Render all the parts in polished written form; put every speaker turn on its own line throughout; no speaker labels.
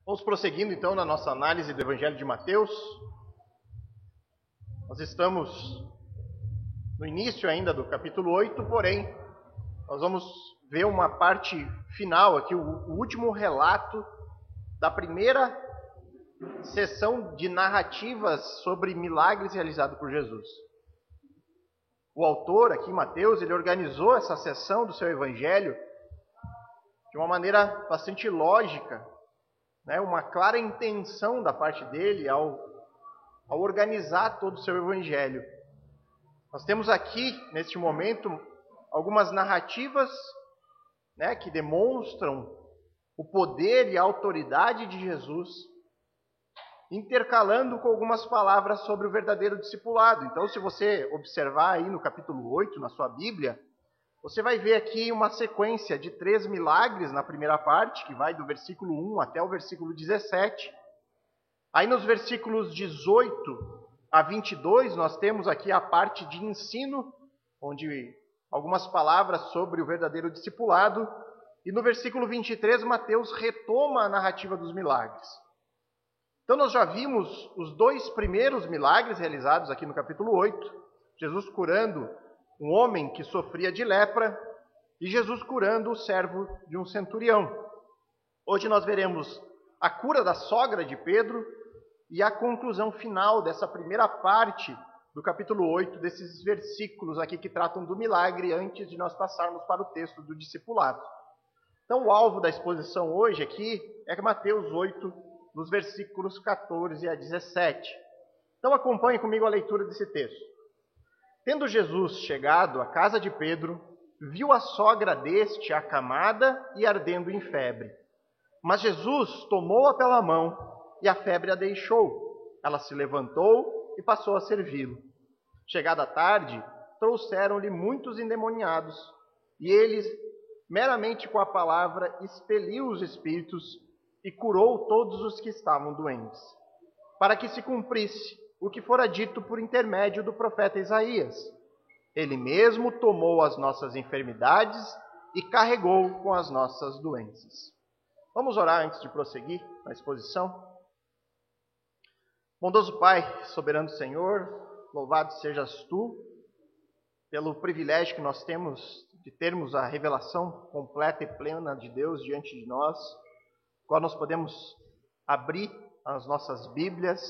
Vamos prosseguindo então na nossa análise do Evangelho de Mateus. Nós estamos no início ainda do capítulo 8, porém, nós vamos ver uma parte final aqui, o último relato da primeira sessão de narrativas sobre milagres realizados por Jesus. O autor aqui, Mateus, ele organizou essa sessão do seu Evangelho de uma maneira bastante lógica, uma clara intenção da parte dele ao organizar todo o seu evangelho. Nós temos aqui, neste momento, algumas narrativas que demonstram o poder e a autoridade de Jesus, intercalando com algumas palavras sobre o verdadeiro discipulado. Então, se você observar aí no capítulo 8, na sua Bíblia, você vai ver aqui uma sequência de 3 milagres na primeira parte, que vai do versículo 1 até o versículo 17. Aí nos versículos 18 a 22, nós temos aqui a parte de ensino, onde algumas palavras sobre o verdadeiro discipulado. E no versículo 23, Mateus retoma a narrativa dos milagres. Então nós já vimos os 2 primeiros milagres realizados aqui no capítulo 8. Jesus curando um homem que sofria de lepra, e Jesus curando o servo de um centurião. Hoje nós veremos a cura da sogra de Pedro e a conclusão final dessa primeira parte do capítulo 8, desses versículos aqui que tratam do milagre, antes de nós passarmos para o texto do discipulado. Então o alvo da exposição hoje aqui é Mateus 8, nos versículos 14 a 17. Então acompanhe comigo a leitura desse texto. Tendo Jesus chegado à casa de Pedro, viu a sogra deste acamada e ardendo em febre. Mas Jesus tomou-a pela mão e a febre a deixou. Ela se levantou e passou a servi-lo. Chegada a tarde, trouxeram-lhe muitos endemoniados, e ele, meramente com a palavra, expeliu os espíritos e curou todos os que estavam doentes, para que se cumprisse o que fora dito por intermédio do profeta Isaías. Ele mesmo tomou as nossas enfermidades e carregou com as nossas doenças. Vamos orar antes de prosseguir na exposição? Bondoso Pai, soberano Senhor, louvado sejas Tu pelo privilégio que nós temos de termos a revelação completa e plena de Deus diante de nós, qual nós podemos abrir as nossas Bíblias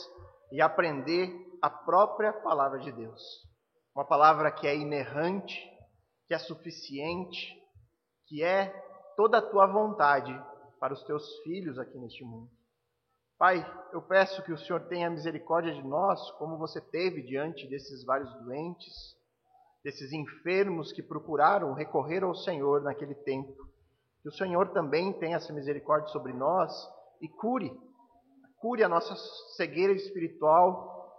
e aprender a própria palavra de Deus. Uma palavra que é inerrante, que é suficiente, que é toda a Tua vontade para os Teus filhos aqui neste mundo. Pai, eu peço que o Senhor tenha misericórdia de nós, como você teve diante desses vários doentes, desses enfermos que procuraram recorrer ao Senhor naquele tempo. Que o Senhor também tenha essa misericórdia sobre nós e cure a nossa cegueira espiritual,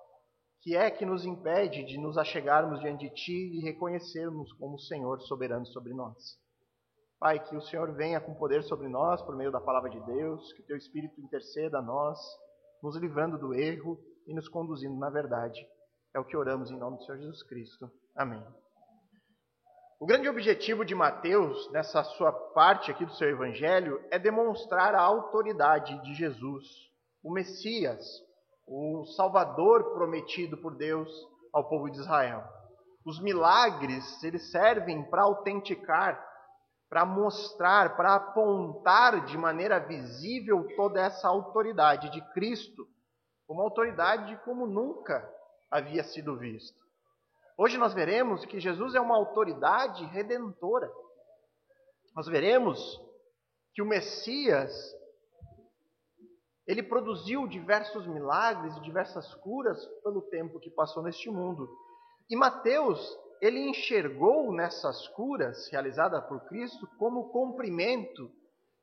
que é que nos impede de nos achegarmos diante de Ti e reconhecermos como Senhor soberano sobre nós. Pai, que o Senhor venha com poder sobre nós por meio da palavra de Deus, que o Teu Espírito interceda a nós, nos livrando do erro e nos conduzindo na verdade. É o que oramos em nome do Senhor Jesus Cristo. Amém. O grande objetivo de Mateus, nessa sua parte aqui do seu Evangelho, é demonstrar a autoridade de Jesus, o Messias, o Salvador prometido por Deus ao povo de Israel. Os milagres, eles servem para autenticar, para mostrar, para apontar de maneira visível toda essa autoridade de Cristo, uma autoridade como nunca havia sido vista. Hoje nós veremos que Jesus é uma autoridade redentora. Nós veremos que o Messias, ele produziu diversos milagres e diversas curas pelo tempo que passou neste mundo. E Mateus, ele enxergou nessas curas realizadas por Cristo como cumprimento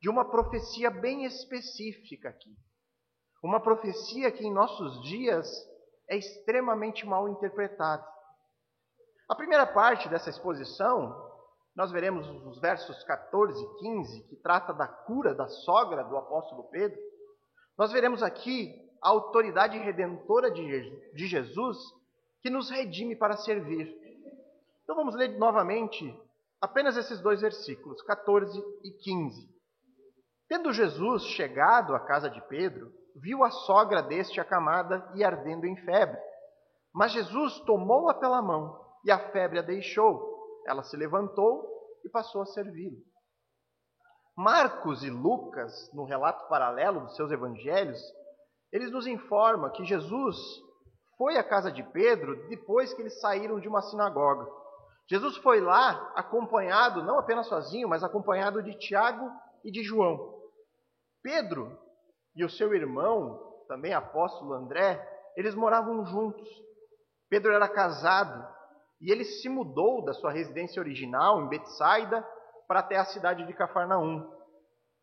de uma profecia bem específica aqui. Uma profecia que em nossos dias é extremamente mal interpretada. A primeira parte dessa exposição, nós veremos os versos 14 e 15, que trata da cura da sogra do apóstolo Pedro. Nós veremos aqui a autoridade redentora de Jesus, que nos redime para servir. Então vamos ler novamente apenas esses 2 versículos, 14 e 15. Tendo Jesus chegado à casa de Pedro, viu a sogra deste acamada e ardendo em febre. Mas Jesus tomou-a pela mão e a febre a deixou. Ela se levantou e passou a servi-lo. Marcos e Lucas, no relato paralelo dos seus evangelhos, eles nos informam que Jesus foi à casa de Pedro depois que eles saíram de uma sinagoga. Jesus foi lá acompanhado, não apenas sozinho, mas acompanhado de Tiago e de João. Pedro e o seu irmão, também apóstolo André, eles moravam juntos. Pedro era casado e ele se mudou da sua residência original, em Betsaida, para até a cidade de Cafarnaum.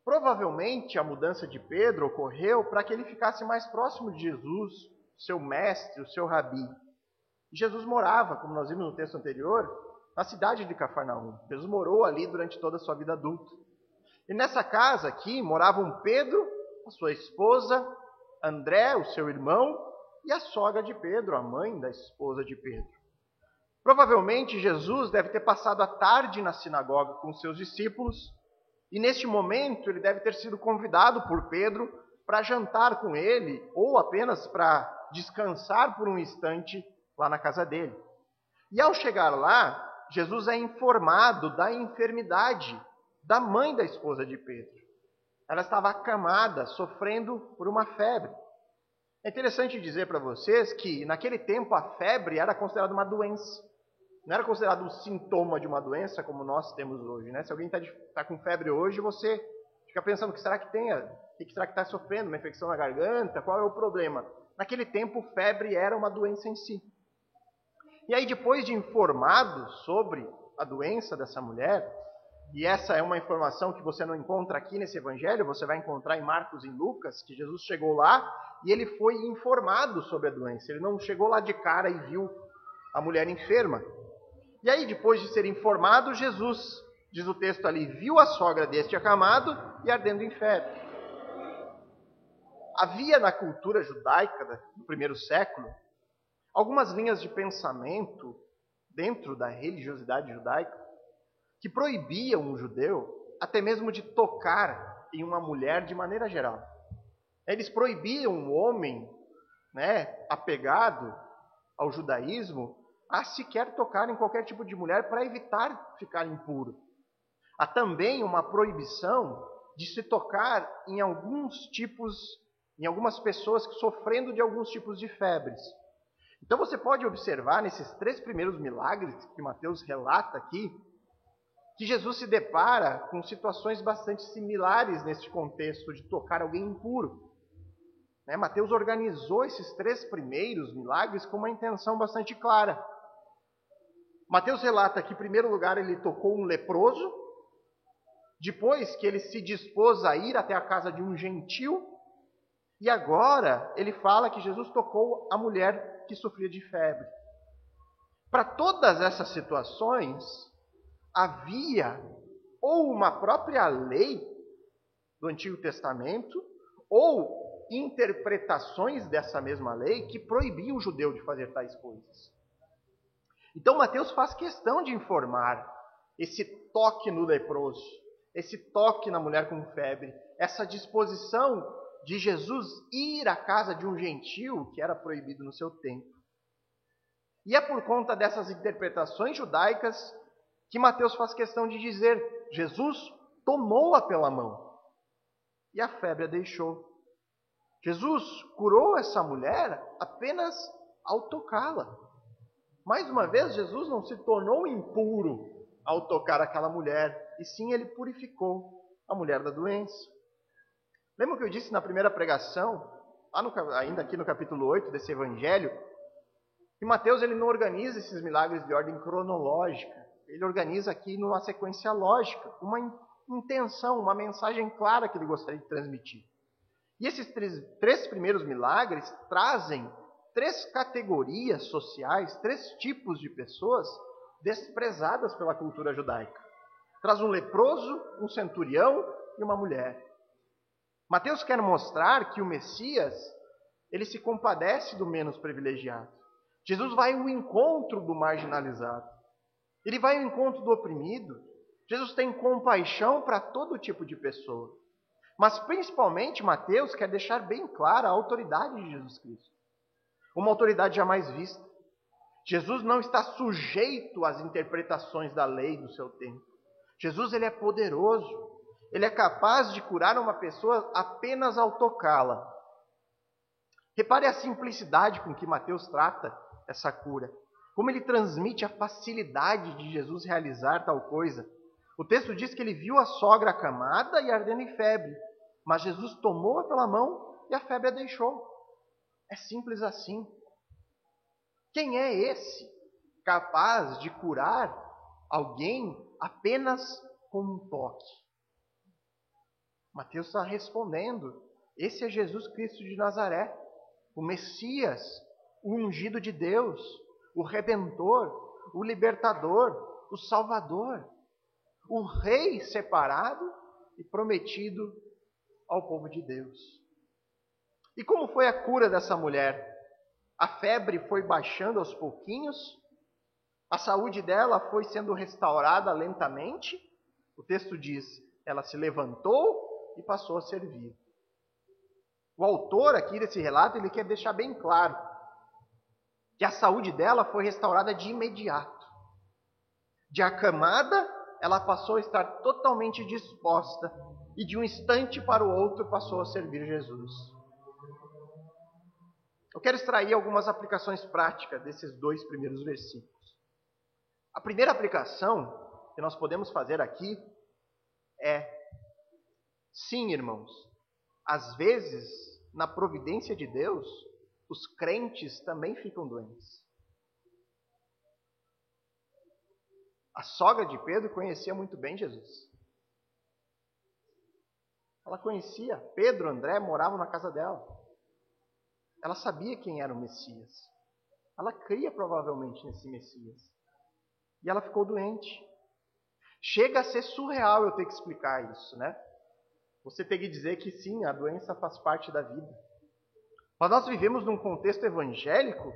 Provavelmente a mudança de Pedro ocorreu para que ele ficasse mais próximo de Jesus, seu mestre, o seu rabi. E Jesus morava, como nós vimos no texto anterior, na cidade de Cafarnaum. Jesus morou ali durante toda a sua vida adulta. E nessa casa aqui moravam Pedro, a sua esposa, André, o seu irmão, e a sogra de Pedro, a mãe da esposa de Pedro. Provavelmente Jesus deve ter passado a tarde na sinagoga com seus discípulos, e neste momento ele deve ter sido convidado por Pedro para jantar com ele, ou apenas para descansar por um instante lá na casa dele. E ao chegar lá, Jesus é informado da enfermidade da mãe da esposa de Pedro. Ela estava acamada, sofrendo por uma febre. É interessante dizer para vocês que naquele tempo a febre era considerada uma doença. Não era considerado um sintoma de uma doença como nós temos hoje, né? Se alguém está com febre hoje, você fica pensando, o que será que tem? O que será que está sofrendo? Uma infecção na garganta? Qual é o problema? Naquele tempo, febre era uma doença em si. E aí, depois de informado sobre a doença dessa mulher, e essa é uma informação que você não encontra aqui nesse evangelho, você vai encontrar em Marcos e em Lucas, que Jesus chegou lá e ele foi informado sobre a doença. Ele não chegou lá de cara e viu a mulher enferma. E aí, depois de ser informado, Jesus, diz o texto ali, viu a sogra deste acamado e ardendo em febre. Havia na cultura judaica do primeiro século algumas linhas de pensamento dentro da religiosidade judaica que proibiam um judeu até mesmo de tocar em uma mulher de maneira geral. Eles proibiam um homem, apegado ao judaísmo, a sequer tocar em qualquer tipo de mulher para evitar ficar impuro. Há também uma proibição de se tocar em algumas pessoas sofrendo de alguns tipos de febres. Então você pode observar nesses 3 primeiros milagres que Mateus relata aqui, que Jesus se depara com situações bastante similares nesse contexto de tocar alguém impuro. Mateus organizou esses 3 primeiros milagres com uma intenção bastante clara. Mateus relata que, em primeiro lugar, ele tocou um leproso, depois que ele se dispôs a ir até a casa de um gentil, e agora ele fala que Jesus tocou a mulher que sofria de febre. Para todas essas situações, havia ou uma própria lei do Antigo Testamento, ou interpretações dessa mesma lei que proibiam o judeu de fazer tais coisas. Então Mateus faz questão de informar esse toque no leproso, esse toque na mulher com febre, essa disposição de Jesus ir à casa de um gentil que era proibido no seu tempo. E é por conta dessas interpretações judaicas que Mateus faz questão de dizer: Jesus tomou-a pela mão e a febre a deixou. Jesus curou essa mulher apenas ao tocá-la. Mais uma vez, Jesus não se tornou impuro ao tocar aquela mulher, e sim ele purificou a mulher da doença. Lembra que eu disse na primeira pregação, ainda aqui no capítulo 8 desse evangelho, que Mateus ele não organiza esses milagres de ordem cronológica, ele organiza aqui numa sequência lógica, uma intenção, uma mensagem clara que ele gostaria de transmitir. E esses 3 primeiros milagres trazem 3 categorias sociais, 3 tipos de pessoas desprezadas pela cultura judaica. Traz um leproso, um centurião e uma mulher. Mateus quer mostrar que o Messias, ele se compadece do menos privilegiado. Jesus vai ao encontro do marginalizado. Ele vai ao encontro do oprimido. Jesus tem compaixão para todo tipo de pessoa. Mas principalmente Mateus quer deixar bem clara a autoridade de Jesus Cristo. Uma autoridade jamais vista. Jesus não está sujeito às interpretações da lei do seu tempo. Jesus, ele é poderoso. Ele é capaz de curar uma pessoa apenas ao tocá-la. Repare a simplicidade com que Mateus trata essa cura. Como ele transmite a facilidade de Jesus realizar tal coisa. O texto diz que ele viu a sogra acamada e ardendo em febre. Mas Jesus tomou-a pela mão e a febre a deixou. É simples assim. Quem é esse capaz de curar alguém apenas com um toque? Mateus está respondendo. Esse é Jesus Cristo de Nazaré, o Messias, o ungido de Deus, o Redentor, o Libertador, o Salvador, o Rei separado e prometido ao povo de Deus. E como foi a cura dessa mulher? A febre foi baixando aos pouquinhos, a saúde dela foi sendo restaurada lentamente. O texto diz, ela se levantou e passou a servir. O autor aqui desse relato, ele quer deixar bem claro que a saúde dela foi restaurada de imediato. De acamada, ela passou a estar totalmente disposta e de um instante para o outro passou a servir Jesus. Eu quero extrair algumas aplicações práticas desses 2 primeiros versículos. A primeira aplicação que nós podemos fazer aqui é: sim, irmãos, às vezes, na providência de Deus, os crentes também ficam doentes. A sogra de Pedro conhecia muito bem Jesus. Ela conhecia. Pedro, André moravam na casa dela. Ela sabia quem era o Messias. Ela cria provavelmente nesse Messias. E ela ficou doente. Chega a ser surreal eu ter que explicar isso, né? Você ter que dizer que sim, a doença faz parte da vida. Mas nós vivemos num contexto evangélico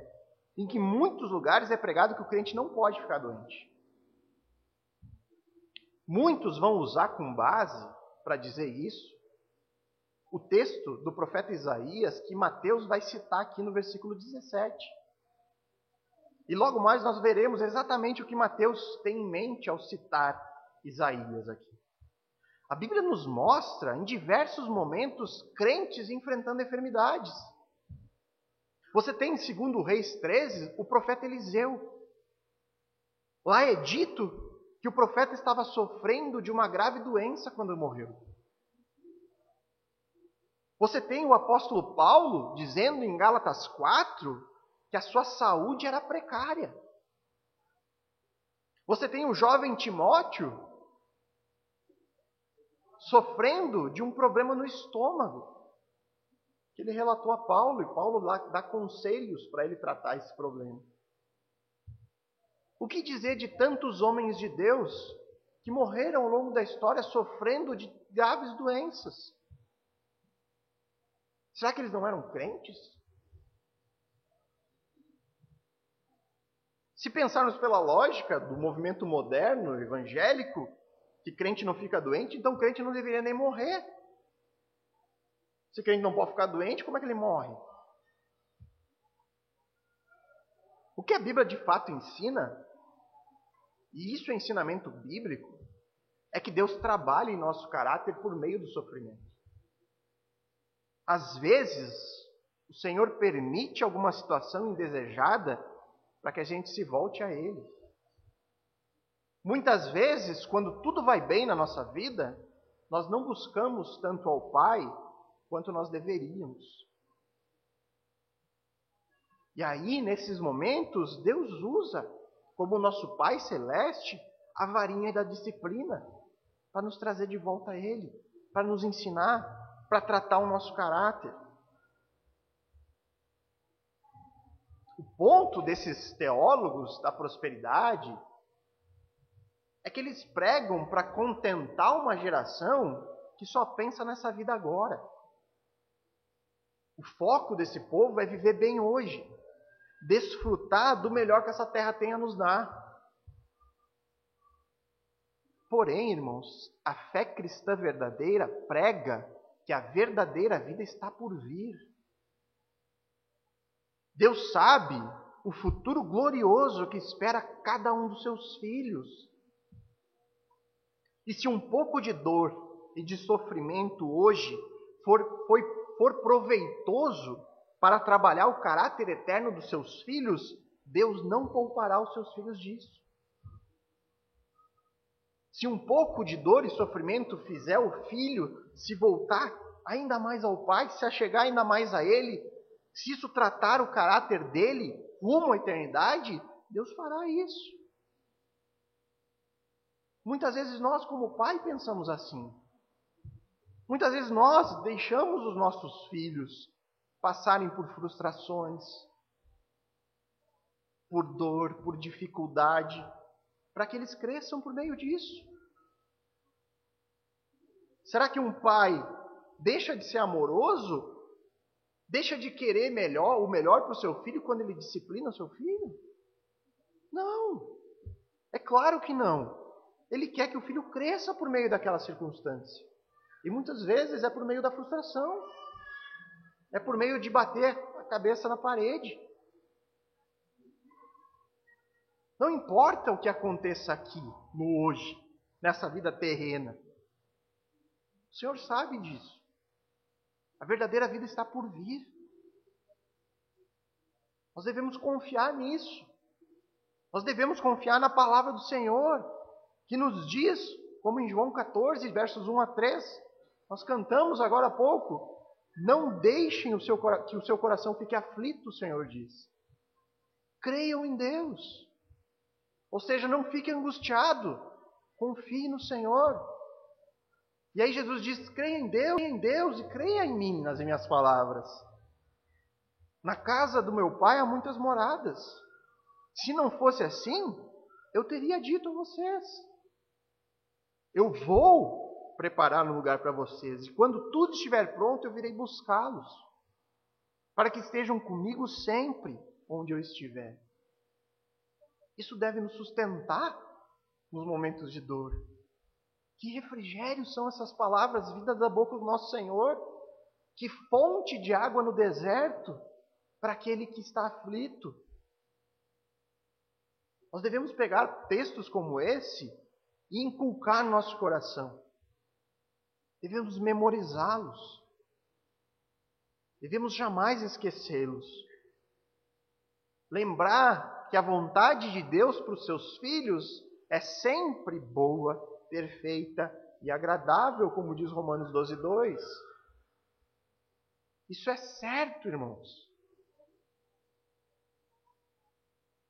em que em muitos lugares é pregado que o crente não pode ficar doente. Muitos vão usar como base, para dizer isso, o texto do profeta Isaías, que Mateus vai citar aqui no versículo 17. E logo mais nós veremos exatamente o que Mateus tem em mente ao citar Isaías aqui. A Bíblia nos mostra, em diversos momentos, crentes enfrentando enfermidades. Você tem, segundo Reis 13, o profeta Eliseu. Lá é dito que o profeta estava sofrendo de uma grave doença quando morreu. Você tem o apóstolo Paulo dizendo em Gálatas 4 que a sua saúde era precária. Você tem o jovem Timóteo sofrendo de um problema no estômago, que ele relatou a Paulo, e Paulo dá conselhos para ele tratar esse problema. O que dizer de tantos homens de Deus que morreram ao longo da história sofrendo de graves doenças? Será que eles não eram crentes? Se pensarmos pela lógica do movimento moderno, evangélico, que crente não fica doente, então crente não deveria nem morrer. Se crente não pode ficar doente, como é que ele morre? O que a Bíblia de fato ensina, e isso é ensinamento bíblico, é que Deus trabalha em nosso caráter por meio do sofrimento. Às vezes, o Senhor permite alguma situação indesejada para que a gente se volte a Ele. Muitas vezes, quando tudo vai bem na nossa vida, nós não buscamos tanto ao Pai quanto nós deveríamos. E aí, nesses momentos, Deus usa, como nosso Pai Celeste, a varinha da disciplina para nos trazer de volta a Ele, para nos ensinar, para tratar o nosso caráter. O ponto desses teólogos da prosperidade é que eles pregam para contentar uma geração que só pensa nessa vida agora. O foco desse povo é viver bem hoje, desfrutar do melhor que essa terra tem a nos dar. Porém, irmãos, a fé cristã verdadeira prega que a verdadeira vida está por vir. Deus sabe o futuro glorioso que espera cada um dos seus filhos. E se um pouco de dor e de sofrimento hoje for proveitoso para trabalhar o caráter eterno dos seus filhos, Deus não poupará os seus filhos disso. Se um pouco de dor e sofrimento fizer o filho se voltar ainda mais ao Pai, se achegar ainda mais a Ele, se isso tratar o caráter dele rumo à eternidade, Deus fará isso. Muitas vezes nós, como pai, pensamos assim. Muitas vezes nós deixamos os nossos filhos passarem por frustrações, por dor, por dificuldade, para que eles cresçam por meio disso. Será que um pai deixa de ser amoroso? Deixa de querer o melhor para o seu filho quando ele disciplina o seu filho? Não. É claro que não. Ele quer que o filho cresça por meio daquela circunstância. E muitas vezes é por meio da frustração. É por meio de bater a cabeça na parede. Não importa o que aconteça aqui, no hoje, nessa vida terrena. O Senhor sabe disso. A verdadeira vida está por vir. Nós devemos confiar nisso. Nós devemos confiar na palavra do Senhor, que nos diz, como em João 14, versos 1 a 3, nós cantamos agora há pouco, não deixem que o seu coração fique aflito, o Senhor diz. Creiam em Deus. Ou seja, não fique angustiado. Confie no Senhor. E aí Jesus diz, creia em Deus e creia em mim, nas minhas palavras. Na casa do meu Pai há muitas moradas. Se não fosse assim, eu teria dito a vocês. Eu vou preparar um lugar para vocês. E quando tudo estiver pronto, eu virei buscá-los. Para que estejam comigo sempre onde eu estiver. Isso deve nos sustentar nos momentos de dor. Que refrigério são essas palavras vindas da boca do nosso Senhor? Que fonte de água no deserto para aquele que está aflito. Nós devemos pegar textos como esse e inculcar no nosso coração. Devemos memorizá-los. Devemos jamais esquecê-los. Lembrar que a vontade de Deus para os seus filhos é sempre boa, perfeita e agradável, como diz Romanos 12:2. Isso é certo, irmãos.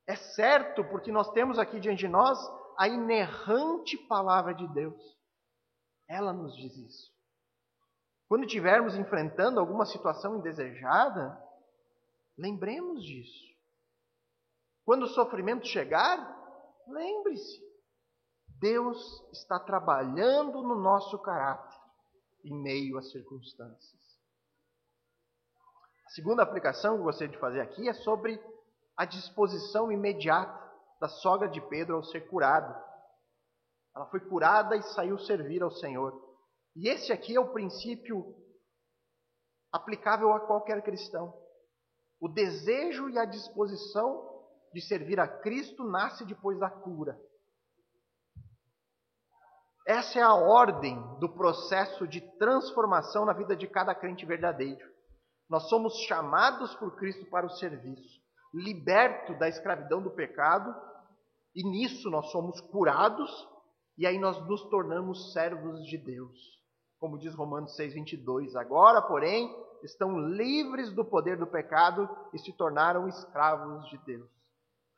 É certo porque nós temos aqui diante de nós a inerrante palavra de Deus. Ela nos diz isso. Quando estivermos enfrentando alguma situação indesejada, lembremos disso. Quando o sofrimento chegar, lembre-se. Deus está trabalhando no nosso caráter em meio às circunstâncias. A segunda aplicação que eu gostaria de fazer aqui é sobre a disposição imediata da sogra de Pedro ao ser curado. Ela foi curada e saiu servir ao Senhor. E esse aqui é o princípio aplicável a qualquer cristão. O desejo e a disposição de servir a Cristo nasce depois da cura. Essa é a ordem do processo de transformação na vida de cada crente verdadeiro. Nós somos chamados por Cristo para o serviço, liberto da escravidão do pecado, e nisso nós somos curados, e aí nós nos tornamos servos de Deus. Como diz Romanos 6:22, agora, porém, estão livres do poder do pecado e se tornaram escravos de Deus.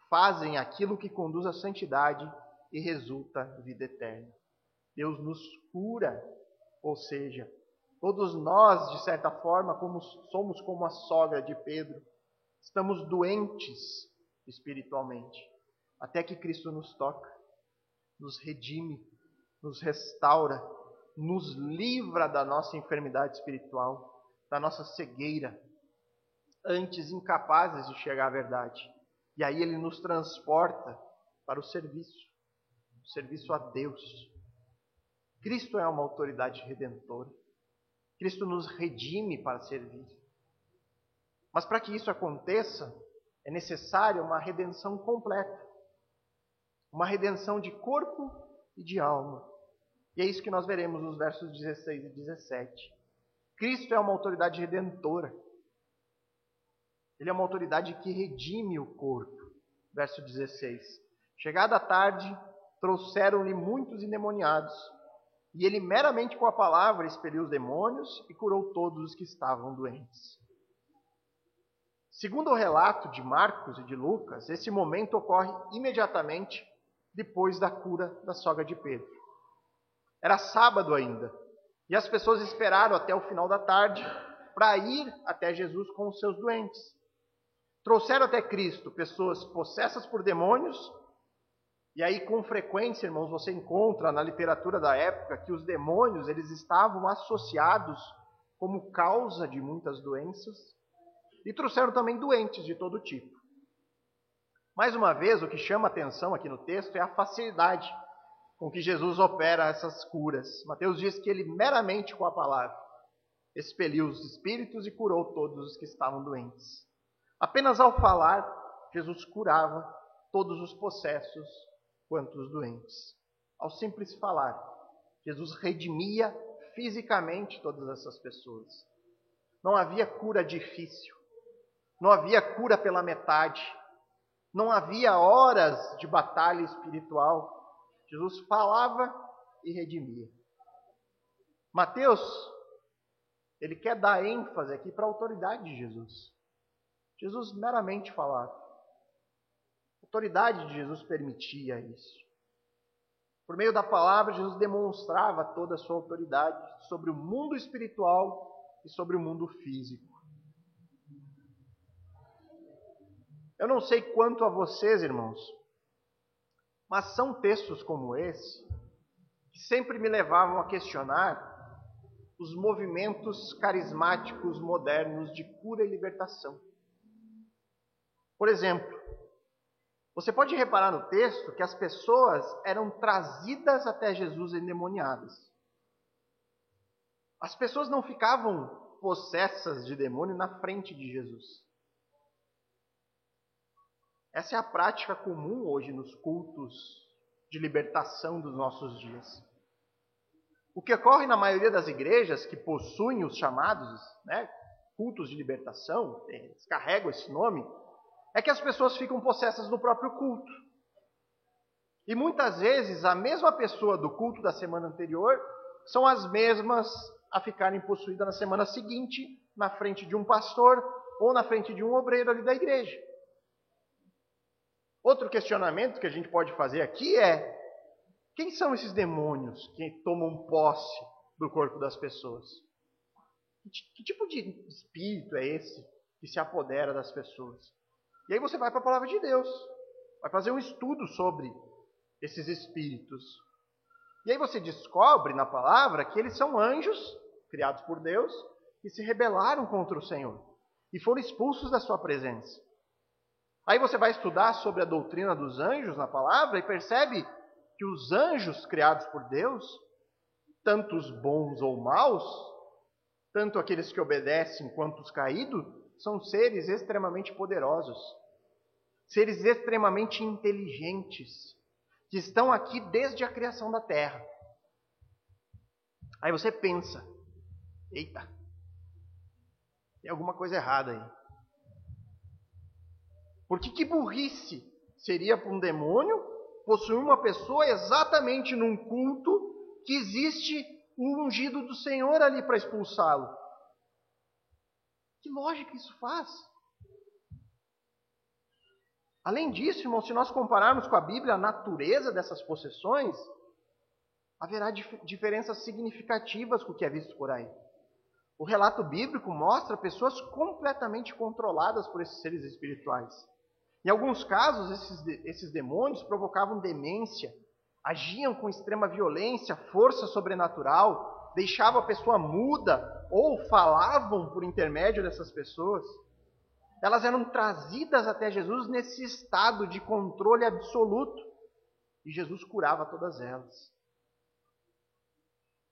Fazem aquilo que conduz à santidade e resulta vida eterna. Deus nos cura, ou seja, todos nós, de certa forma, somos como a sogra de Pedro, estamos doentes espiritualmente, até que Cristo nos toca, nos redime, nos restaura, nos livra da nossa enfermidade espiritual, da nossa cegueira, antes incapazes de chegar à verdade. E aí Ele nos transporta para o serviço a Deus. Cristo é uma autoridade redentora. Cristo nos redime para servir. Mas para que isso aconteça, é necessária uma redenção completa. Uma redenção de corpo e de alma. E é isso que nós veremos nos versos 16 e 17. Cristo é uma autoridade redentora. Ele é uma autoridade que redime o corpo. Verso 16. Chegada a tarde, trouxeram-lhe muitos endemoniados. E ele meramente com a palavra expeliu os demônios e curou todos os que estavam doentes. Segundo o relato de Marcos e de Lucas, esse momento ocorre imediatamente depois da cura da sogra de Pedro. Era sábado ainda, e as pessoas esperaram até o final da tarde para ir até Jesus com os seus doentes. Trouxeram até Cristo pessoas possessas por demônios, e aí com frequência, irmãos, você encontra na literatura da época que os demônios eles estavam associados como causa de muitas doenças, e trouxeram também doentes de todo tipo. Mais uma vez, o que chama atenção aqui no texto é a facilidade com que Jesus opera essas curas. Mateus diz que ele meramente com a palavra expeliu os espíritos e curou todos os que estavam doentes. Apenas ao falar, Jesus curava todos os possessos quanto os doentes. Ao simples falar, Jesus redimia fisicamente todas essas pessoas. Não havia cura difícil. Não havia cura pela metade. Não havia horas de batalha espiritual. Jesus falava e redimia. Mateus, ele quer dar ênfase aqui para a autoridade de Jesus. Jesus meramente falava. A autoridade de Jesus permitia isso. Por meio da palavra, Jesus demonstrava toda a sua autoridade sobre o mundo espiritual e sobre o mundo físico. Eu não sei quanto a vocês, irmãos, mas são textos como esse que sempre me levavam a questionar os movimentos carismáticos modernos de cura e libertação. Por exemplo, você pode reparar no texto que as pessoas eram trazidas até Jesus endemoniadas. As pessoas não ficavam possessas de demônio na frente de Jesus. Essa é a prática comum hoje nos cultos de libertação dos nossos dias. O que ocorre na maioria das igrejas que possuem os chamados cultos de libertação, eles carregam esse nome, é que as pessoas ficam possessas no próprio culto. E muitas vezes a mesma pessoa do culto da semana anterior são as mesmas a ficarem possuídas na semana seguinte, na frente de um pastor ou na frente de um obreiro ali da igreja. Outro questionamento que a gente pode fazer aqui é: quem são esses demônios que tomam posse do corpo das pessoas? Que tipo de espírito é esse que se apodera das pessoas? E aí você vai para a palavra de Deus, vai fazer um estudo sobre esses espíritos. E aí você descobre na palavra que eles são anjos, criados por Deus, que se rebelaram contra o Senhor e foram expulsos da sua presença. Aí você vai estudar sobre a doutrina dos anjos na palavra e percebe que os anjos criados por Deus, tanto os bons ou maus, tanto aqueles que obedecem quanto os caídos, são seres extremamente poderosos, seres extremamente inteligentes, que estão aqui desde a criação da terra. Aí você pensa: eita, tem alguma coisa errada aí. Porque que burrice seria para um demônio possuir uma pessoa exatamente num culto que existe o ungido do Senhor ali para expulsá-lo? Que lógica isso faz? Além disso, irmão, se nós compararmos com a Bíblia a natureza dessas possessões, haverá diferenças significativas com o que é visto por aí. O relato bíblico mostra pessoas completamente controladas por esses seres espirituais. Em alguns casos, esses demônios provocavam demência, agiam com extrema violência, força sobrenatural, deixavam a pessoa muda ou falavam por intermédio dessas pessoas. Elas eram trazidas até Jesus nesse estado de controle absoluto e Jesus curava todas elas.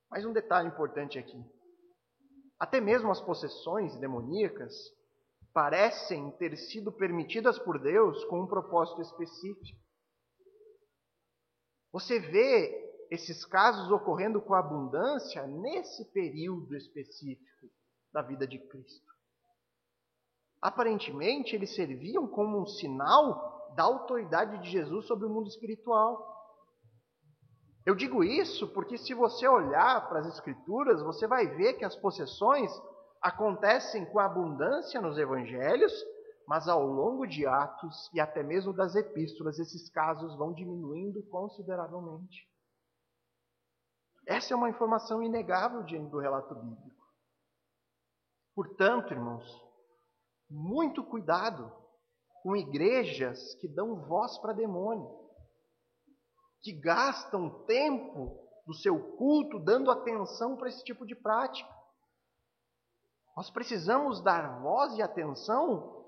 Mas um detalhe importante aqui. Até mesmo as possessões demoníacas parecem ter sido permitidas por Deus com um propósito específico. Você vê esses casos ocorrendo com abundância nesse período específico da vida de Cristo. Aparentemente, eles serviam como um sinal da autoridade de Jesus sobre o mundo espiritual. Eu digo isso porque se você olhar para as Escrituras, você vai ver que as possessões acontecem com abundância nos evangelhos, mas ao longo de Atos e até mesmo das epístolas, esses casos vão diminuindo consideravelmente. Essa é uma informação inegável diante do relato bíblico. Portanto, irmãos, muito cuidado com igrejas que dão voz para demônio, que gastam tempo do seu culto dando atenção para esse tipo de prática. Nós precisamos dar voz e atenção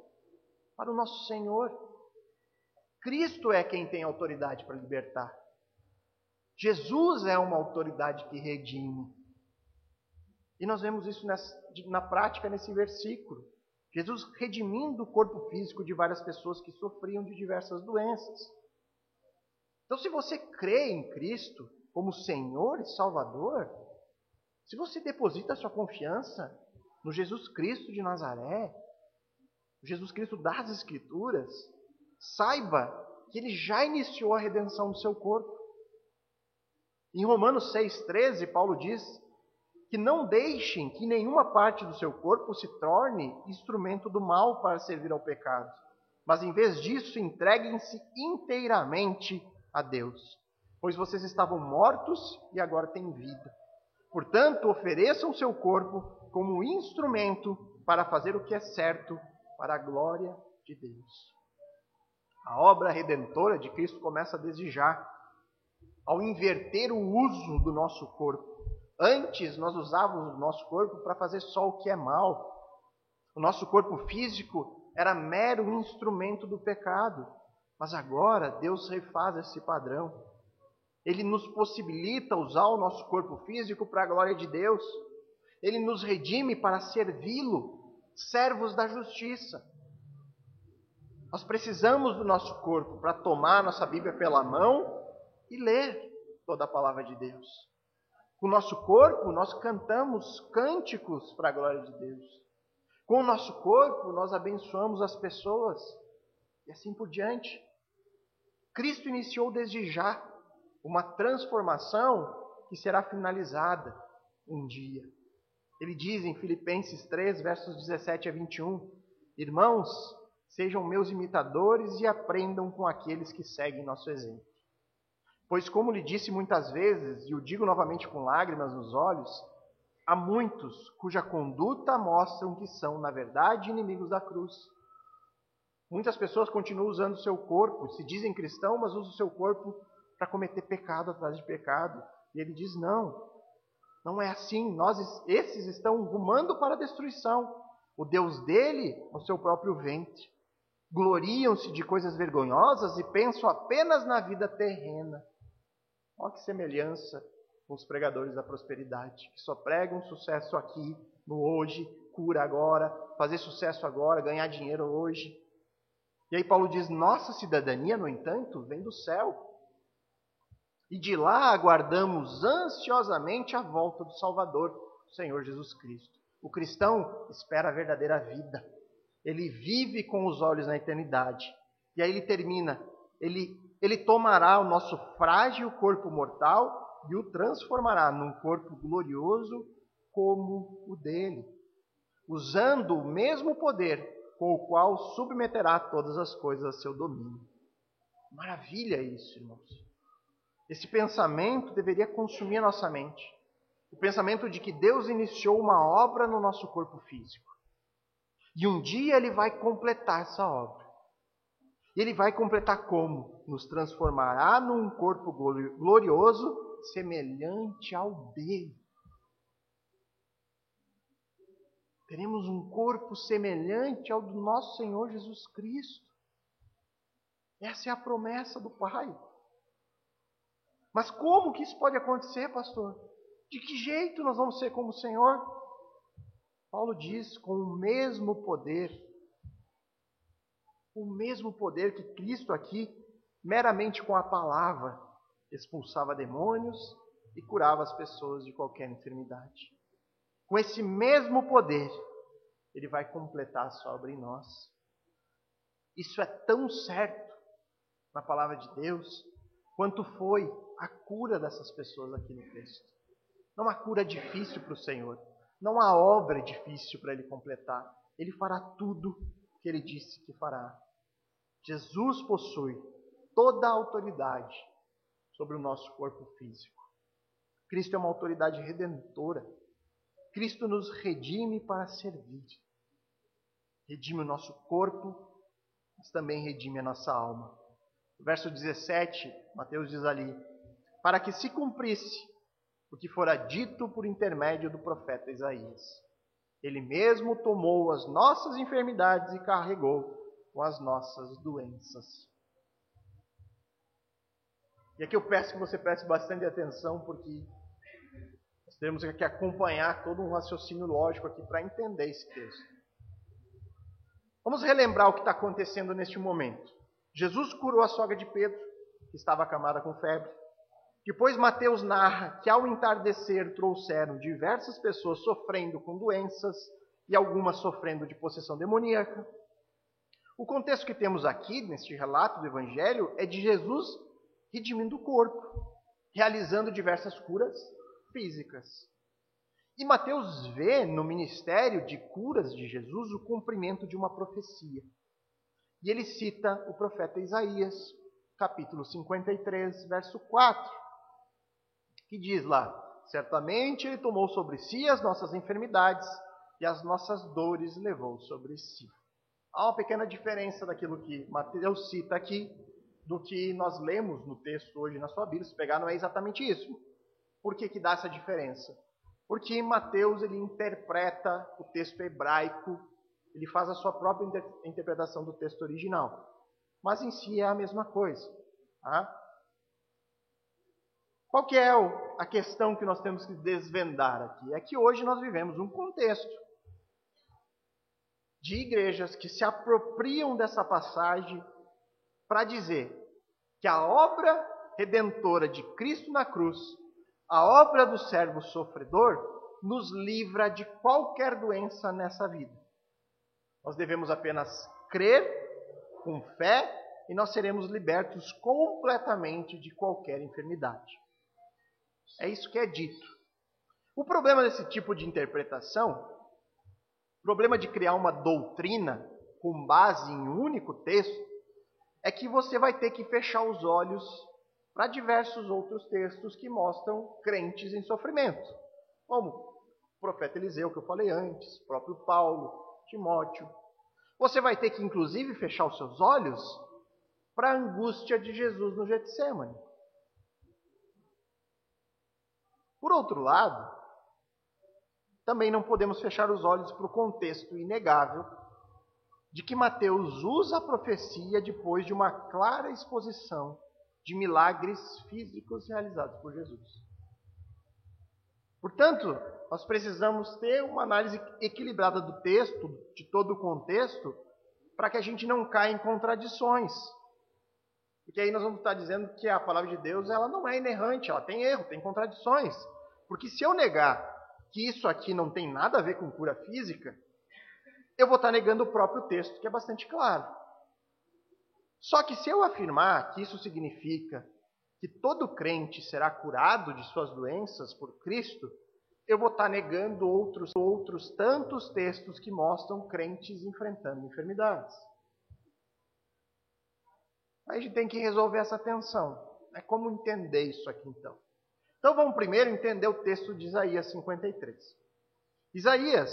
para o nosso Senhor. Cristo é quem tem autoridade para libertar. Jesus é uma autoridade que redime. E nós vemos isso na prática nesse versículo. Jesus redimindo o corpo físico de várias pessoas que sofriam de diversas doenças. Então, se você crê em Cristo como Senhor e Salvador, se você deposita a sua confiança no Jesus Cristo de Nazaré, no Jesus Cristo das Escrituras, saiba que Ele já iniciou a redenção do seu corpo. Em Romanos 6,13, Paulo diz que não deixem que nenhuma parte do seu corpo se torne instrumento do mal para servir ao pecado, mas em vez disso entreguem-se inteiramente a Deus, pois vocês estavam mortos e agora têm vida. Portanto, ofereçam seu corpo como instrumento para fazer o que é certo para a glória de Deus. A obra redentora de Cristo começa desde já, ao inverter o uso do nosso corpo. Antes, nós usávamos o nosso corpo para fazer só o que é mal. O nosso corpo físico era mero instrumento do pecado. Mas agora, Deus refaz esse padrão. Ele nos possibilita usar o nosso corpo físico para a glória de Deus. Ele nos redime para servi-lo, servos da justiça. Nós precisamos do nosso corpo para tomar nossa Bíblia pela mão e ler toda a palavra de Deus. Com o nosso corpo, nós cantamos cânticos para a glória de Deus. Com o nosso corpo, nós abençoamos as pessoas e assim por diante. Cristo iniciou desde já uma transformação que será finalizada um dia. Ele diz em Filipenses 3, versos 17 a 21, irmãos, sejam meus imitadores e aprendam com aqueles que seguem nosso exemplo. Pois, como lhe disse muitas vezes, e o digo novamente com lágrimas nos olhos, há muitos cuja conduta mostram que são, na verdade, inimigos da cruz. Muitas pessoas continuam usando o seu corpo, se dizem cristão, mas usam o seu corpo para cometer pecado atrás de pecado. E ele diz, não é assim. Esses estão rumando para a destruição. O Deus dele é o seu próprio ventre. Gloriam-se de coisas vergonhosas e pensam apenas na vida terrena. Olha que semelhança com os pregadores da prosperidade, que só pregam sucesso aqui, no hoje, cura agora, fazer sucesso agora, ganhar dinheiro hoje. E aí Paulo diz, nossa cidadania, no entanto, vem do céu. E de lá aguardamos ansiosamente a volta do Salvador, o Senhor Jesus Cristo. O cristão espera a verdadeira vida. Ele vive com os olhos na eternidade. E aí ele termina, ele tomará o nosso frágil corpo mortal e o transformará num corpo glorioso como o dele, usando o mesmo poder com o qual submeterá todas as coisas a seu domínio. Maravilha isso, irmãos. Esse pensamento deveria consumir a nossa mente. O pensamento de que Deus iniciou uma obra no nosso corpo físico. E um dia Ele vai completar essa obra. E Ele vai completar como? Nos transformará num corpo glorioso, semelhante ao dele. Teremos um corpo semelhante ao do nosso Senhor Jesus Cristo. Essa é a promessa do Pai. Mas como que isso pode acontecer, pastor? De que jeito nós vamos ser como o Senhor? Paulo diz com o mesmo poder que Cristo aqui, meramente com a palavra, expulsava demônios e curava as pessoas de qualquer enfermidade. Com esse mesmo poder, ele vai completar a sua obra em nós. Isso é tão certo na palavra de Deus, quanto foi a cura dessas pessoas aqui no texto. Não há cura difícil para o Senhor. Não há obra difícil para Ele completar. Ele fará tudo o que Ele disse que fará. Jesus possui toda a autoridade sobre o nosso corpo físico. Cristo é uma autoridade redentora. Cristo nos redime para servir. Redime o nosso corpo, mas também redime a nossa alma. No verso 17, Mateus diz ali: para que se cumprisse o que fora dito por intermédio do profeta Isaías. Ele mesmo tomou as nossas enfermidades e carregou com as nossas doenças. E aqui eu peço que você preste bastante atenção, porque nós temos que acompanhar todo um raciocínio lógico aqui para entender esse texto. Vamos relembrar o que está acontecendo neste momento. Jesus curou a sogra de Pedro, que estava acamada com febre. Depois Mateus narra que ao entardecer trouxeram diversas pessoas sofrendo com doenças e algumas sofrendo de possessão demoníaca. O contexto que temos aqui, neste relato do Evangelho, é de Jesus redimindo o corpo, realizando diversas curas físicas. E Mateus vê no ministério de curas de Jesus o cumprimento de uma profecia. E ele cita o profeta Isaías, capítulo 53, verso 4, que diz lá: certamente ele tomou sobre si as nossas enfermidades e as nossas dores levou sobre si. Há uma pequena diferença daquilo que Mateus cita aqui do que nós lemos no texto hoje na sua Bíblia. Se pegar, não é exatamente isso. Por que dá essa diferença? Porque Mateus ele interpreta o texto hebraico, ele faz a sua própria interpretação do texto original. Mas em si é a mesma coisa. Tá? Qual que é a questão que nós temos que desvendar aqui? É que hoje nós vivemos um contexto de igrejas que se apropriam dessa passagem para dizer que a obra redentora de Cristo na cruz, a obra do servo sofredor, nos livra de qualquer doença nessa vida. Nós devemos apenas crer com fé e nós seremos libertos completamente de qualquer enfermidade. É isso que é dito. O problema desse tipo de interpretação, o problema de criar uma doutrina com base em um único texto, é que você vai ter que fechar os olhos para diversos outros textos que mostram crentes em sofrimento, como o profeta Eliseu, que eu falei antes, o próprio Paulo, Timóteo. Você vai ter que, inclusive, fechar os seus olhos para a angústia de Jesus no Getsêmani. Por outro lado, também não podemos fechar os olhos para o contexto inegável de que Mateus usa a profecia depois de uma clara exposição de milagres físicos realizados por Jesus. Portanto, nós precisamos ter uma análise equilibrada do texto, de todo o contexto, para que a gente não caia em contradições. Porque aí nós vamos estar dizendo que a palavra de Deus ela não é inerrante, ela tem erro, tem contradições. Porque se eu negar que isso aqui não tem nada a ver com cura física, eu vou estar negando o próprio texto, que é bastante claro. Só que se eu afirmar que isso significa que todo crente será curado de suas doenças por Cristo, eu vou estar negando outros tantos textos que mostram crentes enfrentando enfermidades. Aí a gente tem que resolver essa tensão. É como entender isso aqui então? Então vamos primeiro entender o texto de Isaías 53. Isaías,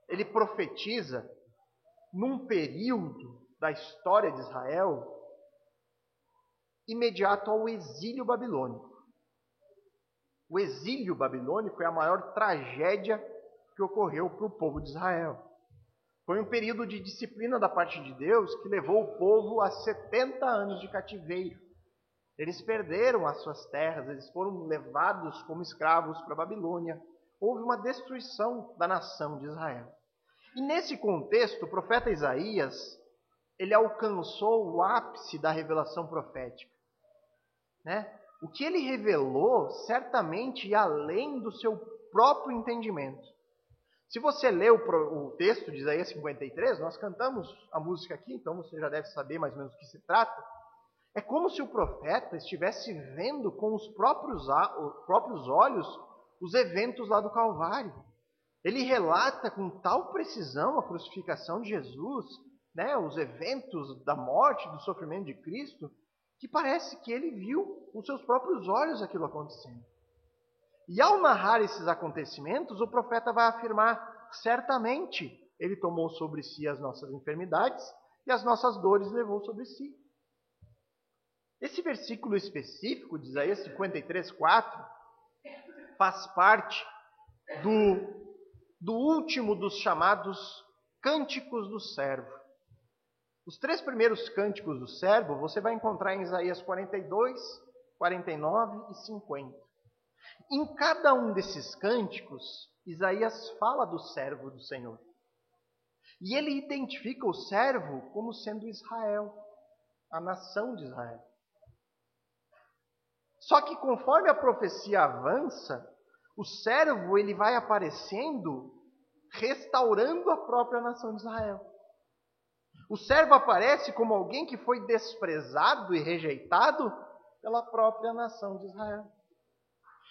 ele profetiza num período da história de Israel imediato ao exílio babilônico. O exílio babilônico é a maior tragédia que ocorreu para o povo de Israel. Foi um período de disciplina da parte de Deus que levou o povo a 70 anos de cativeiro. Eles perderam as suas terras, eles foram levados como escravos para a Babilônia, houve uma destruição da nação de Israel. E nesse contexto, o profeta Isaías, ele alcançou o ápice da revelação profética, né? O que ele revelou certamente ia além do seu próprio entendimento. Se você lê o texto de Isaías 53, nós cantamos a música aqui, então você já deve saber mais ou menos do que se trata. É como se o profeta estivesse vendo com os próprios olhos os eventos lá do Calvário. Ele relata com tal precisão a crucificação de Jesus, né, os eventos da morte, do sofrimento de Cristo, que parece que ele viu com seus próprios olhos aquilo acontecendo. E ao narrar esses acontecimentos, o profeta vai afirmar, certamente ele tomou sobre si as nossas enfermidades e as nossas dores levou sobre si. Esse versículo específico de Isaías 53:4 faz parte do último dos chamados cânticos do servo. Os 3 primeiros cânticos do servo você vai encontrar em Isaías 42, 49 e 50. Em cada um desses cânticos, Isaías fala do servo do Senhor. E ele identifica o servo como sendo Israel, a nação de Israel. Só que conforme a profecia avança, o servo ele vai aparecendo restaurando a própria nação de Israel. O servo aparece como alguém que foi desprezado e rejeitado pela própria nação de Israel.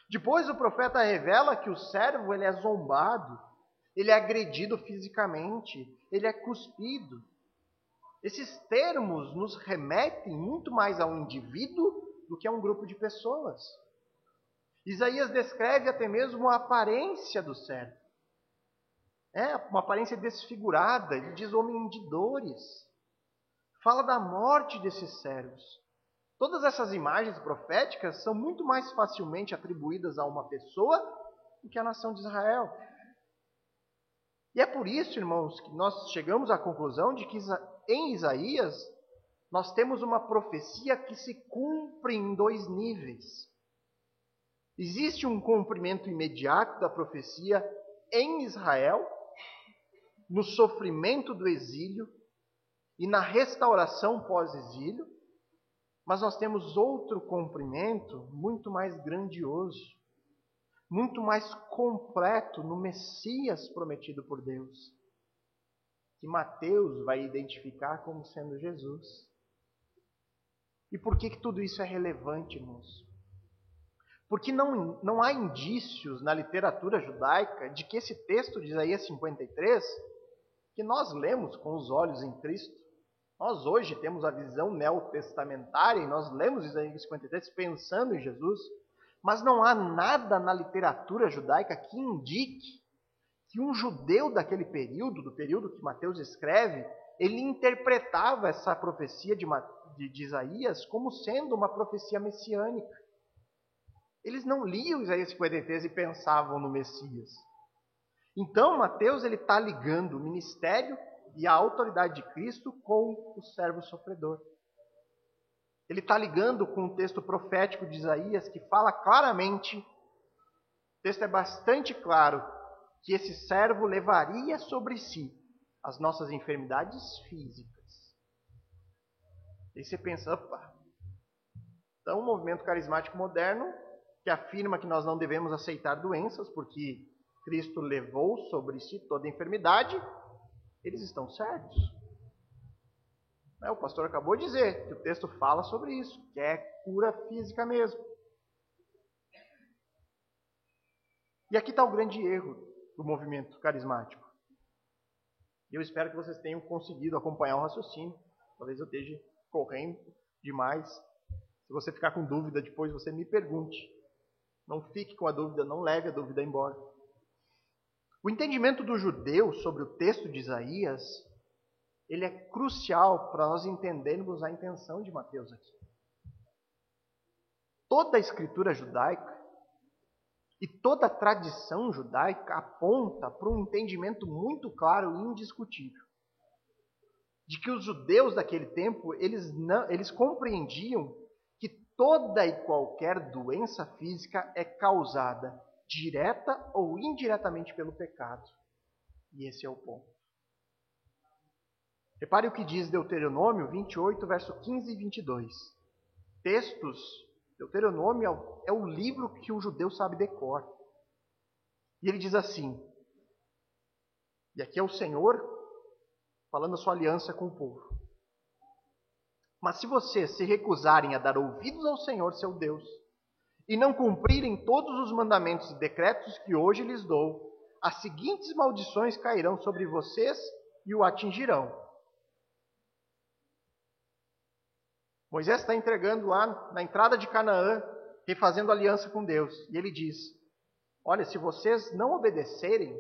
Depois o profeta revela que o servo ele é zombado, ele é agredido fisicamente, ele é cuspido. Esses termos nos remetem muito mais a um indivíduo do que a um grupo de pessoas. Isaías descreve até mesmo a aparência do servo. É uma aparência desfigurada, ele diz homem de dores. Fala da morte desses servos. Todas essas imagens proféticas são muito mais facilmente atribuídas a uma pessoa do que à nação de Israel. E é por isso, irmãos, que nós chegamos à conclusão de que em Isaías nós temos uma profecia que se cumpre em 2 níveis. Existe um cumprimento imediato da profecia em Israel, no sofrimento do exílio e na restauração pós-exílio, mas nós temos outro cumprimento muito mais grandioso, muito mais completo no Messias prometido por Deus, que Mateus vai identificar como sendo Jesus. E por que tudo isso é relevante, irmãos? Porque não há indícios na literatura judaica de que esse texto de Isaías 53, que nós lemos com os olhos em Cristo, nós hoje temos a visão neotestamentária e nós lemos Isaías 53 pensando em Jesus, mas não há nada na literatura judaica que indique que um judeu daquele período, do período que Mateus escreve, ele interpretava essa profecia de Isaías como sendo uma profecia messiânica. Eles não liam Isaías 53 e pensavam no Messias. Então, Mateus está ligando o ministério e a autoridade de Cristo com o servo sofredor. Ele está ligando com o texto profético de Isaías, que fala claramente, o texto é bastante claro, que esse servo levaria sobre si as nossas enfermidades físicas. E você pensa, opa, então o movimento carismático moderno, que afirma que nós não devemos aceitar doenças, porque Cristo levou sobre si toda a enfermidade, eles estão certos. O pastor acabou de dizer que o texto fala sobre isso, que é cura física mesmo. E aqui está o grande erro do movimento carismático. Eu espero que vocês tenham conseguido acompanhar o raciocínio. Talvez eu esteja correndo demais. Se você ficar com dúvida depois, você me pergunte. Não fique com a dúvida, não leve a dúvida embora. O entendimento do judeu sobre o texto de Isaías, ele é crucial para nós entendermos a intenção de Mateus aqui. Toda a escritura judaica e toda a tradição judaica aponta para um entendimento muito claro e indiscutível de que os judeus daquele tempo, eles compreendiam que toda e qualquer doença física é causada direta ou indiretamente pelo pecado. E esse é o ponto. Repare o que diz Deuteronômio 28, verso 15 e 22. Textos, Deuteronômio é o livro que o judeu sabe decor. E ele diz assim, e aqui é o Senhor falando a sua aliança com o povo. Mas se vocês se recusarem a dar ouvidos ao Senhor, seu Deus, e não cumprirem todos os mandamentos e decretos que hoje lhes dou, as seguintes maldições cairão sobre vocês e o atingirão. Moisés está entregando lá na entrada de Canaã, refazendo aliança com Deus. E ele diz, olha, se vocês não obedecerem,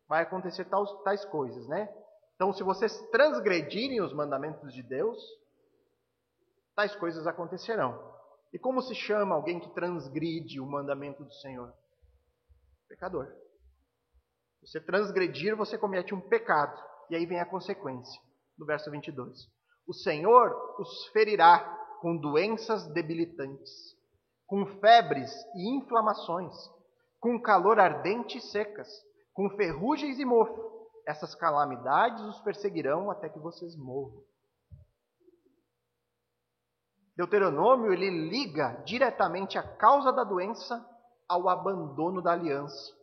vai acontecer tais coisas, né? Então, se vocês transgredirem os mandamentos de Deus, tais coisas acontecerão. E como se chama alguém que transgride o mandamento do Senhor? Pecador. Você transgredir, você comete um pecado. E aí vem a consequência, no verso 22. O Senhor os ferirá com doenças debilitantes, com febres e inflamações, com calor ardente e secas, com ferrugens e mofo. Essas calamidades os perseguirão até que vocês morram. Deuteronômio, ele liga diretamente a causa da doença ao abandono da aliança.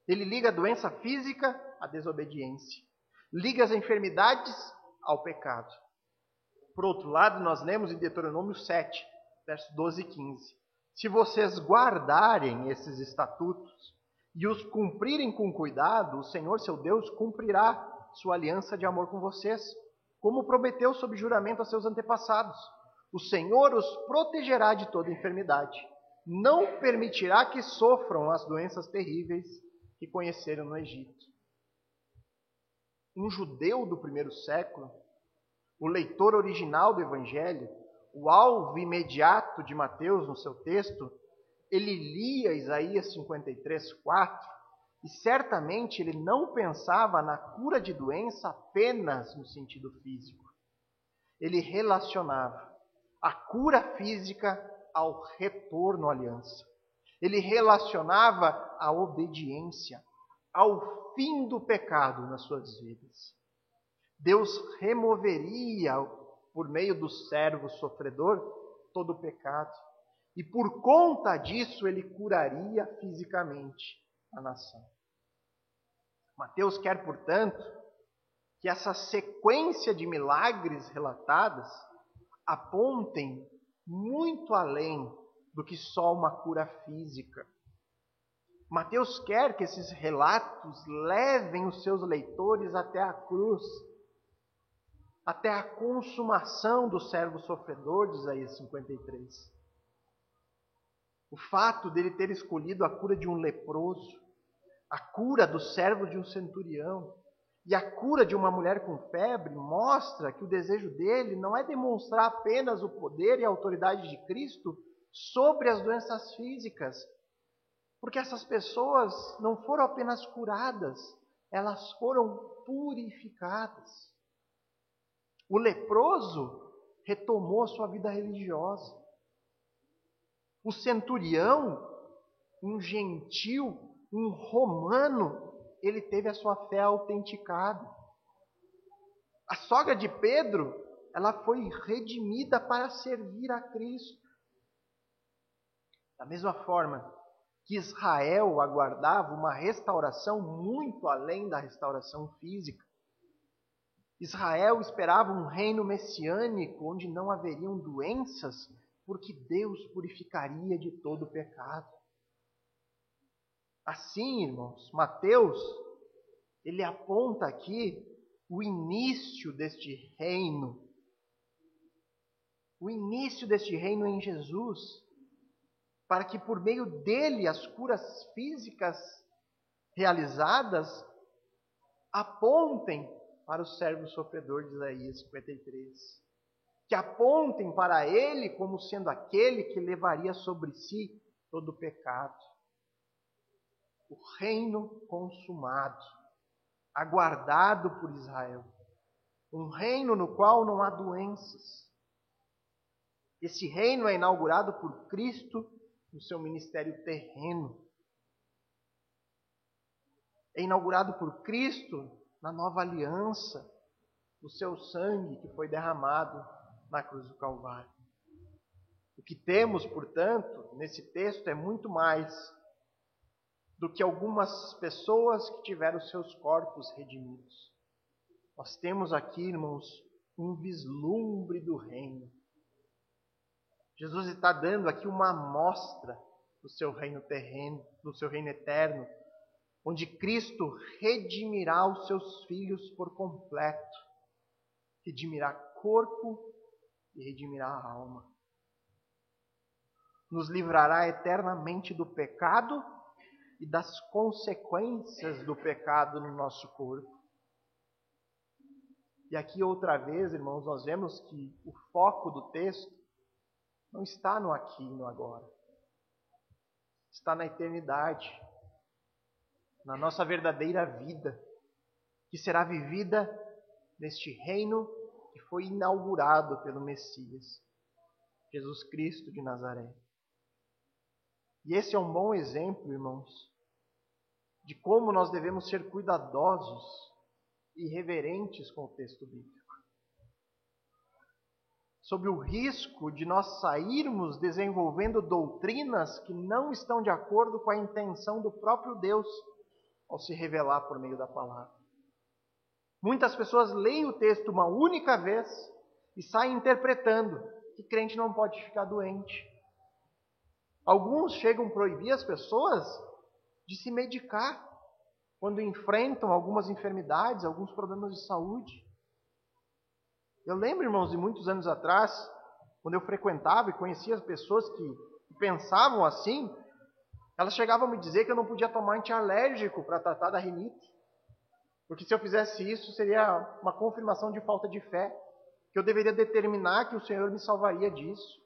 Ele liga a doença física à desobediência. Liga as enfermidades ao pecado. Por outro lado, nós lemos em Deuteronômio 7, versos 12 e 15. Se vocês guardarem esses estatutos e os cumprirem com cuidado, o Senhor, seu Deus, cumprirá sua aliança de amor com vocês, como prometeu sob juramento a seus antepassados. O Senhor os protegerá de toda enfermidade. Não permitirá que sofram as doenças terríveis que conheceram no Egito. Um judeu do primeiro século, o leitor original do Evangelho, o alvo imediato de Mateus no seu texto, ele lia Isaías 53, 4, e certamente ele não pensava na cura de doença apenas no sentido físico. Ele relacionava a cura física ao retorno à aliança. Ele relacionava a obediência ao fim do pecado nas suas vidas. Deus removeria, por meio do servo sofredor, todo o pecado. E por conta disso, ele curaria fisicamente a nação. Mateus quer, portanto, que essa sequência de milagres relatadas apontem muito além do que só uma cura física. Mateus quer que esses relatos levem os seus leitores até a cruz, até a consumação do servo sofredor de Isaías 53. O fato dele ter escolhido a cura de um leproso, a cura do servo de um centurião e a cura de uma mulher com febre mostra que o desejo dele não é demonstrar apenas o poder e a autoridade de Cristo sobre as doenças físicas, porque essas pessoas não foram apenas curadas, elas foram purificadas. O leproso retomou sua vida religiosa. O centurião, um gentil, um romano, ele teve a sua fé autenticada. A sogra de Pedro, ela foi redimida para servir a Cristo. Da mesma forma que Israel aguardava uma restauração muito além da restauração física. Israel esperava um reino messiânico onde não haveriam doenças, porque Deus purificaria de todo o pecado. Assim, irmãos, Mateus, ele aponta aqui o início deste reino. O início deste reino em Jesus, para que por meio dele as curas físicas realizadas apontem para o servo sofredor de Isaías 53. Que apontem para ele como sendo aquele que levaria sobre si todo o pecado. O reino consumado, aguardado por Israel. Um reino no qual não há doenças. Esse reino é inaugurado por Cristo no seu ministério terreno. é inaugurado por Cristo na nova aliança, o seu sangue que foi derramado na cruz do Calvário. O que temos, portanto, nesse texto é muito mais do que algumas pessoas que tiveram seus corpos redimidos. Nós temos aqui, irmãos, um vislumbre do reino. Jesus está dando aqui uma amostra do seu reino terreno, do seu reino eterno, onde Cristo redimirá os seus filhos por completo, redimirá corpo e redimirá a alma. Nos livrará eternamente do pecado e das consequências do pecado no nosso corpo. E aqui outra vez, irmãos, nós vemos que o foco do texto não está no aqui e no agora. Está na eternidade, na nossa verdadeira vida, que será vivida neste reino que foi inaugurado pelo Messias, Jesus Cristo de Nazaré. E esse é um bom exemplo, irmãos, de como nós devemos ser cuidadosos e reverentes com o texto bíblico. Sob o risco de nós sairmos desenvolvendo doutrinas que não estão de acordo com a intenção do próprio Deus ao se revelar por meio da palavra. Muitas pessoas leem o texto uma única vez e saem interpretando que crente não pode ficar doente. Alguns chegam a proibir as pessoas de se medicar quando enfrentam algumas enfermidades, alguns problemas de saúde. Eu lembro, irmãos, de muitos anos atrás, quando eu frequentava e conhecia as pessoas que pensavam assim, elas chegavam a me dizer que eu não podia tomar antialérgico para tratar da rinite, porque se eu fizesse isso seria uma confirmação de falta de fé, que eu deveria determinar que o Senhor me salvaria disso.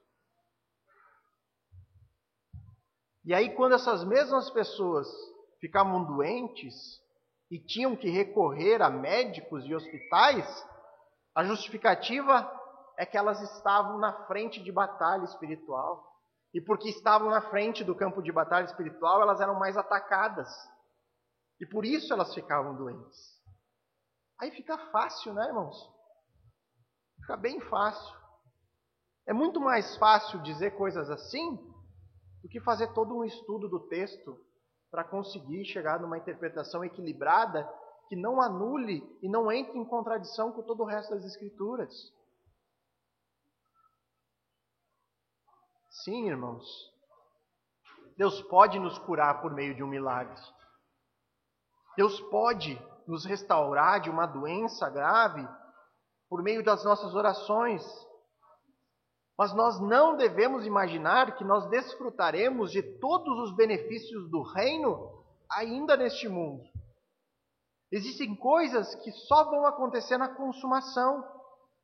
E aí, quando essas mesmas pessoas ficavam doentes e tinham que recorrer a médicos e hospitais, a justificativa é que elas estavam na frente de batalha espiritual. E porque estavam na frente do campo de batalha espiritual, elas eram mais atacadas. E por isso elas ficavam doentes. Aí fica fácil, né, irmãos? Fica bem fácil. É muito mais fácil dizer coisas assim do que fazer todo um estudo do texto para conseguir chegar numa interpretação equilibrada que não anule e não entre em contradição com todo o resto das Escrituras. Sim, irmãos, Deus pode nos curar por meio de um milagre. Deus pode nos restaurar de uma doença grave por meio das nossas orações. Mas nós não devemos imaginar que nós desfrutaremos de todos os benefícios do reino ainda neste mundo. Existem coisas que só vão acontecer na consumação,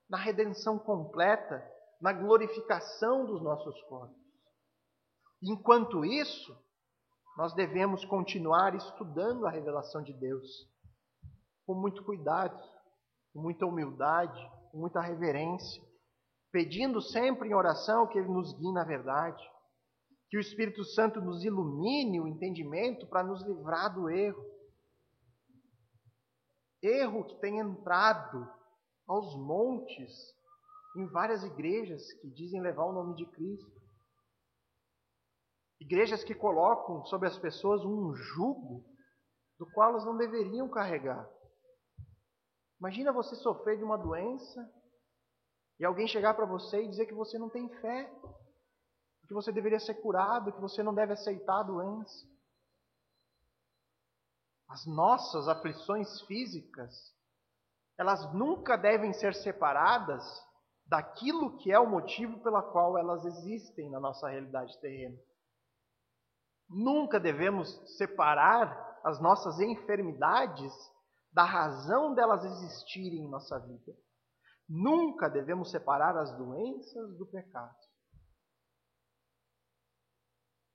na redenção completa, na glorificação dos nossos corpos. Enquanto isso, nós devemos continuar estudando a revelação de Deus, com muito cuidado, com muita humildade, com muita reverência, pedindo sempre em oração que Ele nos guie na verdade, que o Espírito Santo nos ilumine o entendimento para nos livrar do erro. Erro que tem entrado aos montes em várias igrejas que dizem levar o nome de Cristo. Igrejas que colocam sobre as pessoas um jugo do qual elas não deveriam carregar. Imagina você sofrer de uma doença e alguém chegar para você e dizer que você não tem fé, que você deveria ser curado, que você não deve aceitar a doença. As nossas aflições físicas, elas nunca devem ser separadas daquilo que é o motivo pela qual elas existem na nossa realidade terrena. Nunca devemos separar as nossas enfermidades da razão delas existirem em nossa vida. Nunca devemos separar as doenças do pecado.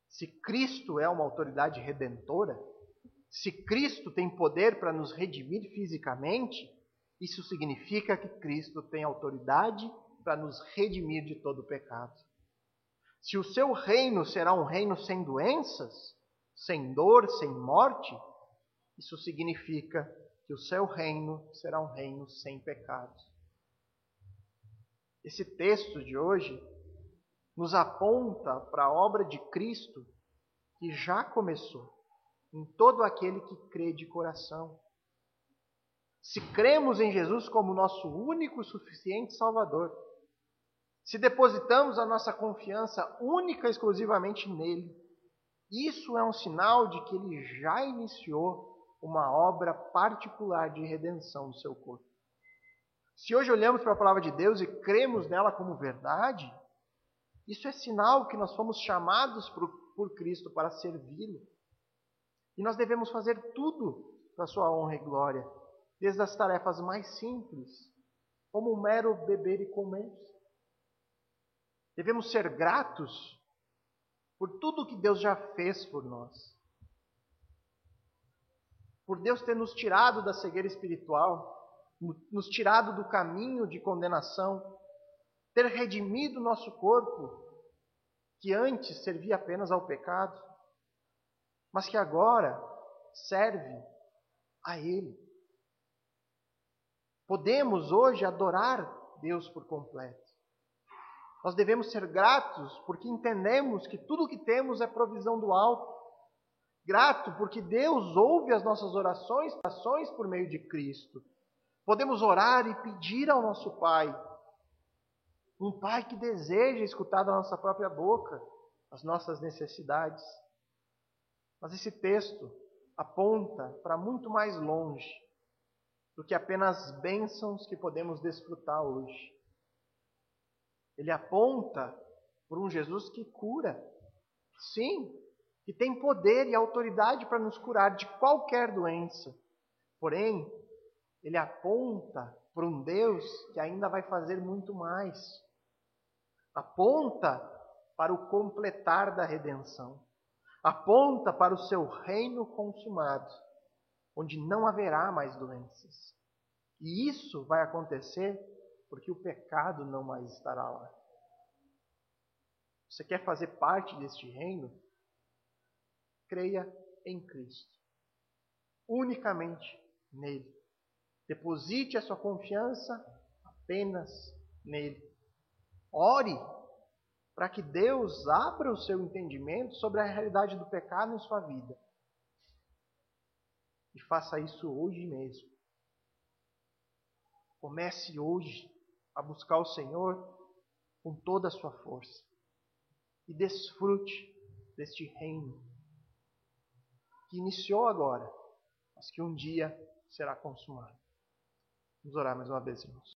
Se Cristo é uma autoridade redentora, se Cristo tem poder para nos redimir fisicamente, isso significa que Cristo tem autoridade para nos redimir de todo o pecado. Se o seu reino será um reino sem doenças, sem dor, sem morte, Isso significa que o seu reino será um reino sem pecados. Esse texto de hoje nos aponta para a obra de Cristo que já começou em todo aquele que crê de coração. Se cremos em Jesus como nosso único e suficiente Salvador, se depositamos a nossa confiança única e exclusivamente nele, isso é um sinal de que ele já iniciou uma obra particular de redenção do seu corpo. Se hoje olhamos para a palavra de Deus e cremos nela como verdade, isso é sinal que nós fomos chamados por Cristo para servi-lo. E nós devemos fazer tudo para sua honra e glória, desde as tarefas mais simples, como um mero beber e comer. Devemos ser gratos por tudo que Deus já fez por nós. Por Deus ter nos tirado da cegueira espiritual, nos tirado do caminho de condenação, ter redimido nosso corpo, que antes servia apenas ao pecado, mas que agora serve a Ele. Podemos hoje adorar Deus por completo. Nós devemos ser gratos porque entendemos que tudo o que temos é provisão do alto. Grato porque Deus ouve as nossas orações por meio de Cristo. Podemos orar e pedir ao nosso Pai, um Pai que deseja escutar da nossa própria boca as nossas necessidades. Mas esse texto aponta para muito mais longe do que apenas bênçãos que podemos desfrutar hoje. Ele aponta por um Jesus que cura. Sim, que tem poder e autoridade para nos curar de qualquer doença. Porém, ele aponta para um Deus que ainda vai fazer muito mais. Aponta para o completar da redenção. Aponta para o seu reino consumado, onde não haverá mais doenças. E isso vai acontecer porque o pecado não mais estará lá. Você quer fazer parte deste reino? Creia em Cristo. Unicamente nele. Deposite a sua confiança apenas nele. Ore para que Deus abra o seu entendimento sobre a realidade do pecado em sua vida. E faça isso hoje mesmo. Comece hoje a buscar o Senhor com toda a sua força. E desfrute deste reino que iniciou agora, mas que um dia será consumado. Vamos orar mais uma vez, irmãos.